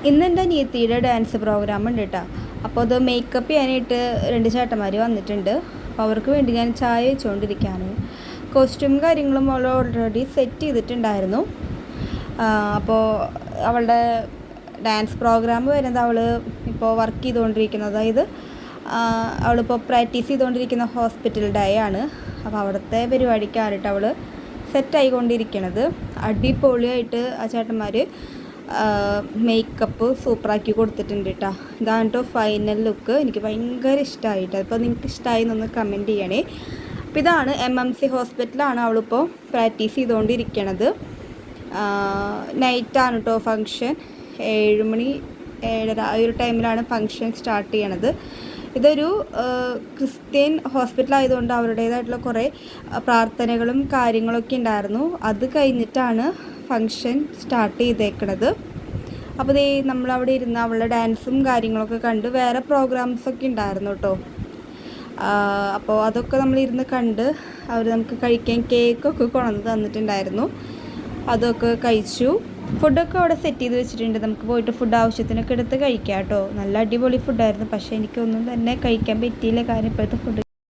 ഇന്ന് എൻ്റെ അനിയത്തിയുടെ ഡാൻസ് പ്രോഗ്രാം ഉണ്ട് കേട്ടോ. അപ്പോൾ അത് മേക്കപ്പ് ചെയ്യാനായിട്ട് 2 ചേട്ടന്മാർ വന്നിട്ടുണ്ട്. അപ്പോൾ അവർക്ക് വേണ്ടി ഞാൻ ചായ വെച്ചുകൊണ്ടിരിക്കുകയാണ്. കോസ്റ്റ്യൂം കാര്യങ്ങളും അവൾ ഓൾറെഡി സെറ്റ് ചെയ്തിട്ടുണ്ടായിരുന്നു. അപ്പോൾ അവളുടെ ഡാൻസ് പ്രോഗ്രാം വരുന്നത് അവൾ ഇപ്പോൾ വർക്ക് ചെയ്തുകൊണ്ടിരിക്കുന്നത്, അതായത് അവളിപ്പോൾ പ്രാക്ടീസ് ചെയ്തുകൊണ്ടിരിക്കുന്ന ഹോസ്പിറ്റൽ ഡേ ആണ്. അപ്പോൾ അവിടുത്തെ പരിപാടിക്കാണ് കേട്ടോ അവൾ സെറ്റായിക്കൊണ്ടിരിക്കണത്. അടിപൊളിയായിട്ട് ആ ചേട്ടന്മാർ മേക്കപ്പ് സൂപ്പറാക്കി കൊടുത്തിട്ടുണ്ട് കേട്ടോ. ഇതാണ് കേട്ടോ ഫൈനൽ ലുക്ക്. എനിക്ക് ഭയങ്കര ഇഷ്ടമായിട്ട്. അപ്പോൾ നിങ്ങൾക്ക് ഇഷ്ടമായി എന്നൊന്ന് കമൻറ്റ് ചെയ്യണേ. അപ്പോൾ ഇതാണ് MMC ഹോസ്പിറ്റലാണ് അവളിപ്പോൾ പ്രാക്ടീസ് ചെയ്തുകൊണ്ടിരിക്കണത്. നൈറ്റാണ് കേട്ടോ ഫങ്ഷൻ. 7 മണി 7:30 ആ ഒരു ടൈമിലാണ് ഫങ്ഷൻ സ്റ്റാർട്ട് ചെയ്യണത്. ഇതൊരു ക്രിസ്ത്യൻ ഹോസ്പിറ്റൽ ആയതുകൊണ്ട് അവരുടേതായിട്ടുള്ള കുറേ പ്രാർത്ഥനകളും കാര്യങ്ങളൊക്കെ ഉണ്ടായിരുന്നു. അത് കഴിഞ്ഞിട്ടാണ് ഫങ്ഷൻ സ്റ്റാർട്ട് ചെയ്തേക്കണത്. അപ്പോൾ ദേ നമ്മളവിടെ ഇരുന്ന് അവളുടെ ഡാൻസും കാര്യങ്ങളൊക്കെ കണ്ട് വേറെ പ്രോഗ്രാംസൊക്കെ ഉണ്ടായിരുന്നു കേട്ടോ. അപ്പോൾ അതൊക്കെ നമ്മളിരുന്ന് കണ്ട് അവർ നമുക്ക് കഴിക്കാൻ കേക്കൊക്കെ കൊണ്ടുവന്ന് തന്നിട്ടുണ്ടായിരുന്നു. അതൊക്കെ കഴിച്ചു. ഫുഡൊക്കെ അവിടെ സെറ്റ് ചെയ്ത് വെച്ചിട്ടുണ്ട്. നമുക്ക് പോയിട്ട് ഫുഡ് ആവശ്യത്തിനൊക്കെ എടുത്ത് കഴിക്കാം കേട്ടോ. നല്ല അടിപൊളി ഫുഡായിരുന്നു. പക്ഷേ എനിക്കൊന്നും തന്നെ കഴിക്കാൻ പറ്റിയില്ല, കാരണം ഇപ്പോഴത്തെ ഫുഡ്